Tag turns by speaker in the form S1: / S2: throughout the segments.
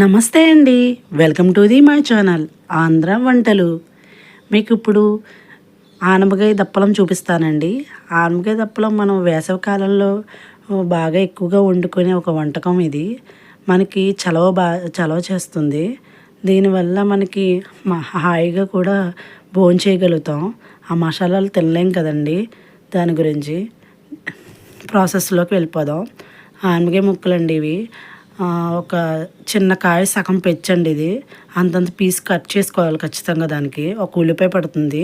S1: నమస్తే అండి. Welcome to my channel Andhra వంటలు. మీకు ఇప్పుడు ఆనపకాయ దప్పలం చూపిస్తానండి. ఆనపకాయ దప్పలం మనం వేసవి కాలంలో బాగా ఎక్కువగా వండుకునే ఒక వంటకం ఇది. మనకి చలవ చేస్తుంది. దీనివల్ల మనకి హాయిగా కూడా భోంచేయగలుగుతాం. ఆ మసాలాలు తినలేం కదండీ! దాని గురించి ప్రాసెస్లోకి వెళ్ళిపోదాం. ఆనపకాయ ముక్కలండి ఇవి. ఒక చిన్న కాయ సగం పెంచండి ఇది. అంతంత పీస్ కట్ చేసుకోవాలి ఖచ్చితంగా దానికి. ఒక ఉల్లిపాయ పడుతుంది.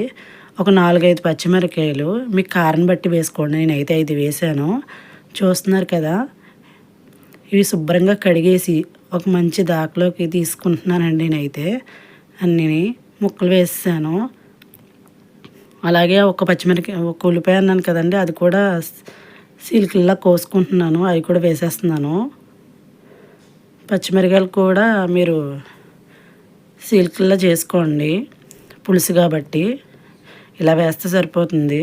S1: ఒక 4, 5 పచ్చిమిరపకాయలు మీకు కారం బట్టి వేసుకోండి. నేనైతే 5 వేసాను. చూస్తున్నారు కదా! ఇవి శుభ్రంగా కడిగేసి ఒక మంచి దాకలోకి తీసుకుంటున్నానండి నేనైతే. అన్నీ ముక్కలు వేసాను. అలాగే ఒక ఉల్లిపాయ అన్నాను కదండి, అది కూడా సీలికల్లా కోసుకుంటున్నాను. అవి కూడా వేసేస్తున్నాను. పచ్చిమిరకాయలు కూడా మీరు సీలికల్లా చేసుకోండి, పులుసు కాబట్టి. ఇలా వేస్తే సరిపోతుంది.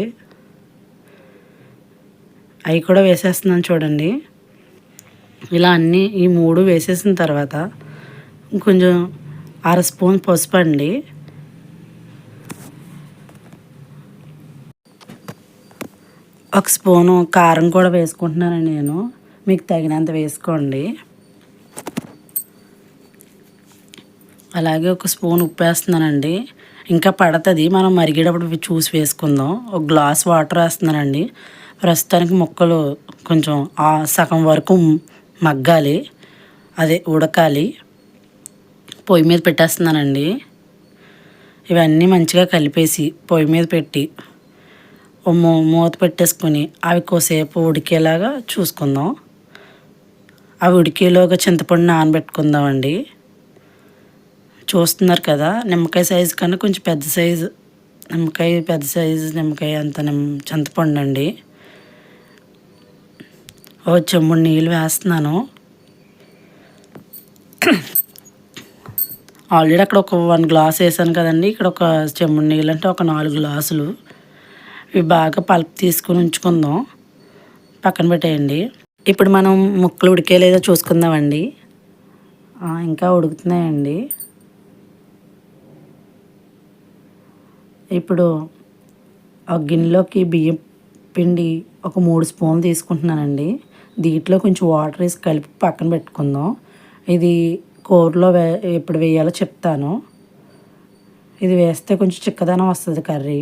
S1: అవి కూడా వేసేస్తున్నాను చూడండి. ఇలా అన్నీ ఈ 3 వేసేసిన తర్వాత కొంచెం 1/2 స్పూన్ పసుపు అండి, ఒక స్పూను కారం కూడా వేసుకుంటున్నానండి నేను. మీకు తగినంత వేసుకోండి. అలాగే ఒక స్పూన్ ఉప్పు వేస్తున్నానండి. ఇంకా పడుతుంది, మనం మరిగేటప్పుడు చూసి వేసుకుందాం. ఒక గ్లాస్ వాటర్ వేస్తున్నానండి. ప్రస్తుతానికి ముక్కలు కొంచెం సగం వరకు మగ్గాలి, అదే ఉడకాలి. పొయ్యి మీద పెట్టేస్తున్నానండి. ఇవన్నీ మంచిగా కలిపేసి పొయ్యి మీద పెట్టి మూత పెట్టేసుకొని అవి కోసేపు ఉడికేలాగా చూసుకుందాం. అవి ఉడికేలోగా చింతపండు నానబెట్టుకుందామండి. చూస్తున్నారు కదా, నిమ్మకాయ సైజు కన్నా కొంచెం పెద్ద సైజు నిమ్మకాయ అంత చింతపండు అండి. చెంబుడు నీళ్ళు వేస్తున్నాను. ఆల్రెడీ అక్కడ ఒక 1 గ్లాస్ వేసాను కదండి. ఇక్కడ ఒక చెంబుడు నీళ్ళు అంటే ఒక 4 గ్లాసులు. ఇవి బాగా పల్ప్ తీసుకుని ఉంచుకుందాం, పక్కన పెట్టేయండి. ఇప్పుడు మనం ముక్కలు ఉడికేలేదో చూసుకుందామండి. ఇంకా ఉడుకుతున్నాయండి. ఇప్పుడు ఒక గిన్నెలోకి బియ్యం పిండి ఒక 3 స్పూన్లు తీసుకుంటున్నానండి. దీంట్లో కొంచెం వాటర్ వేసి కలిపి పక్కన పెట్టుకుందాం. ఇది కూరలో ఎప్పుడు వేయాలో చెప్తాను. ఇది వేస్తే కొంచెం చిక్కదనం వస్తుంది, కర్రీ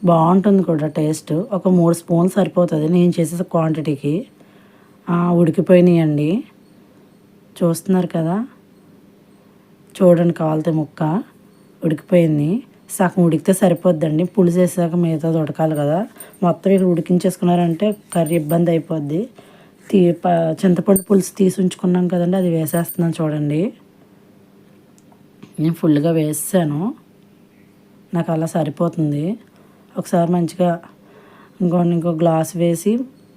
S1: బాగుంటుంది కూడా టేస్ట్. ఒక 3 స్పూన్లు సరిపోతుంది నేను చేసే క్వాంటిటీకి. ఉడికిపోయినాయండి. చూస్తున్నారు కదా, చూడండి, కావాలితే ముక్క ఉడికిపోయింది. సగం ఉడికితే సరిపోద్దండి. పులుసు వేసాక మిగతాది ఉడకాలి కదా. మొత్తం ఇక్కడ ఉడికించేసుకున్నారంటే కర్రీ ఇబ్బంది అయిపోద్ది. చింతపండు పులుసు తీసి ఉంచుకున్నాం కదండి, అది వేసేస్తున్నాను చూడండి. నేను ఫుల్గా వేసాను, నాకు అలా సరిపోతుంది. ఒకసారి మంచిగా ఇంకో గ్లాస్ వేసి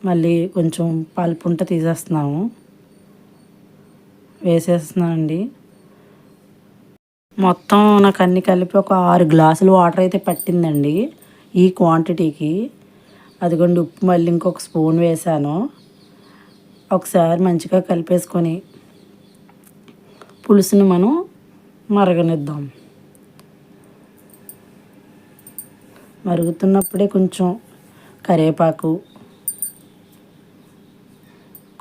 S1: మళ్ళీ కొంచెం పలుపు ఉంటే వేసేస్తున్నానండి. మొత్తం నాకు అన్నీ కలిపి ఒక 6 గ్లాసులు వాటర్ అయితే పట్టిందండి ఈ క్వాంటిటీకి. అదిగోండి, ఉప్పు మళ్ళీ ఇంకొక స్పూన్ వేసాను. ఒకసారి మంచిగా కలిపేసుకొని పులుసుని మనం మరగనిద్దాం. మరుగుతున్నప్పుడే కొంచెం కరివేపాకు,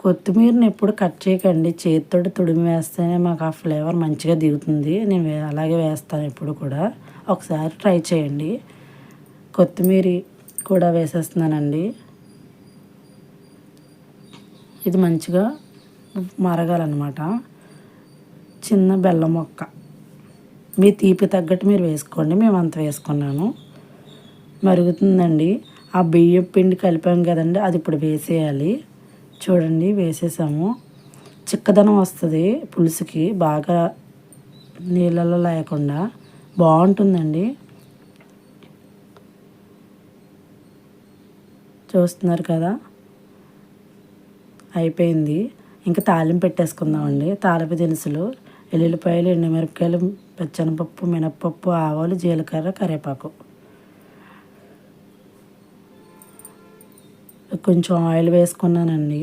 S1: కొత్తిమీరని ఎప్పుడు కట్ చేయకండి, చేతితో తుడిమి వేస్తేనే మాకు ఆ ఫ్లేవర్ మంచిగా దిగుతుంది. నేను అలాగే వేస్తాను ఎప్పుడు కూడా. ఒకసారి ట్రై చేయండి. కొత్తిమీర కూడా వేసేస్తున్నానండి. ఇది మంచిగా మరగాలన్నమాట. చిన్న బెల్లం మొక్క మీ తీపి తగ్గట్టు మీరు వేసుకోండి. మేము అంత వేసుకున్నాను. మరుగుతుందండి. ఆ బియ్యం పిండి కలిపాం కదండి, అది ఇప్పుడు వేసేయాలి. చూడండి, వేసేసాము. చిక్కదనం వస్తుంది పులుసుకి, బాగా నీళ్ళలో లేకుండా బాగుంటుందండి. చూస్తున్నారు కదా, అయిపోయింది. ఇంకా తాలింపు పెట్టేసుకుందామండి. తాలింపు దినుసులు, ఎల్లుల్లిపాయలు, ఎండుమిరపకాయలు, పచ్చెనపప్పు, మినప్పప్పు, ఆవాలు, జీలకర్ర, కరివేపాకు. కొంచెం ఆయిల్ వేసుకున్నానండి.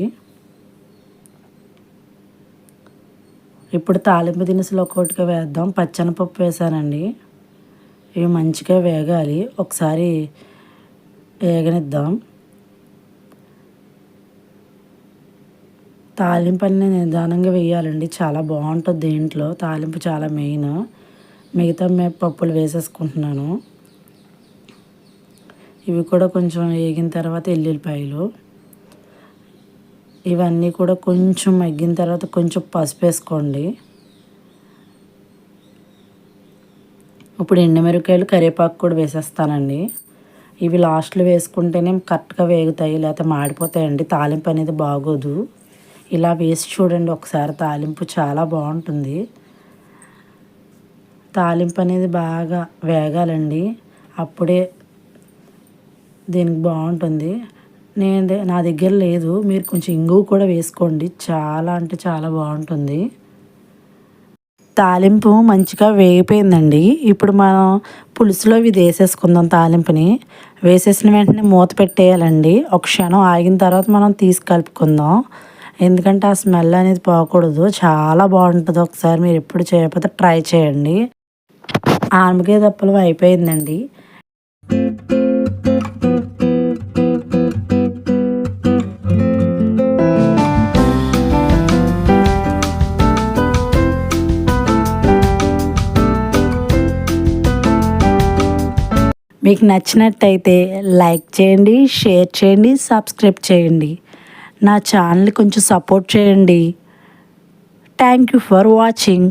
S1: ఇప్పుడు తాలింపు దినుసులు ఒక్కొక్కటిగా వేద్దాం. పచ్చెనపప్పు వేసానండి. ఇవి మంచిగా వేగాలి. ఒకసారి వేగనిద్దాం. తాలింపు అన్నీ నిదానంగా వేయాలండి. చాలా బాగుంటుంది దీంట్లో. తాలింపు చాలా మెయిన్. మిగతా పప్పులు వేసేసుకుంటున్నాను. ఇవి కూడా కొంచెం వేగిన తర్వాత ఎల్లుల్లిపాయలు, ఇవన్నీ కూడా కొంచెం మగ్గిన తర్వాత కొంచెం పసుపు వేసుకోండి. ఇప్పుడు ఎండుమిరపకాయలు, కరివేపాకు కూడా వేసేస్తానండి. ఇవి లాస్ట్లో వేసుకుంటేనే కరెక్ట్గా వేగుతాయి, లేకపోతే మాడిపోతాయండి. తాలింపు అనేది బాగోదు. ఇలా వేసి చూడండి ఒకసారి. తాలింపు చాలా బాగుంటుంది. తాలింపు అనేది బాగా వేగాలండి. అప్పుడే దీనికి బాగుంటుంది. నా దగ్గర లేదు. మీరు కొంచెం ఇంగువ కూడా వేసుకోండి. చాలా అంటే చాలా బాగుంటుంది. తాలింపు మంచిగా వేగిపోయిందండి. ఇప్పుడు మనం పులుసులో ఇది వేసేసుకుందాం. తాలింపుని వేసేసిన వెంటనే మూత పెట్టేయాలండి. ఒక క్షణం ఆగిన తర్వాత మనం తీసి కలుపుకుందాం. ఎందుకంటే ఆ స్మెల్ అనేది పోకూడదు. చాలా బాగుంటుంది. ఒకసారి మీరు ఎప్పుడు చేయకపోతే ట్రై చేయండి. ఆనపకాయ దప్పలం అయిపోయిందండి. మీకు నచ్చినట్టయితే లైక్ చేయండి, షేర్ చేయండి, సబ్స్క్రైబ్ చేయండి. నా ఛానల్ని కొంచెం సపోర్ట్ చేయండి. Thank you for watching.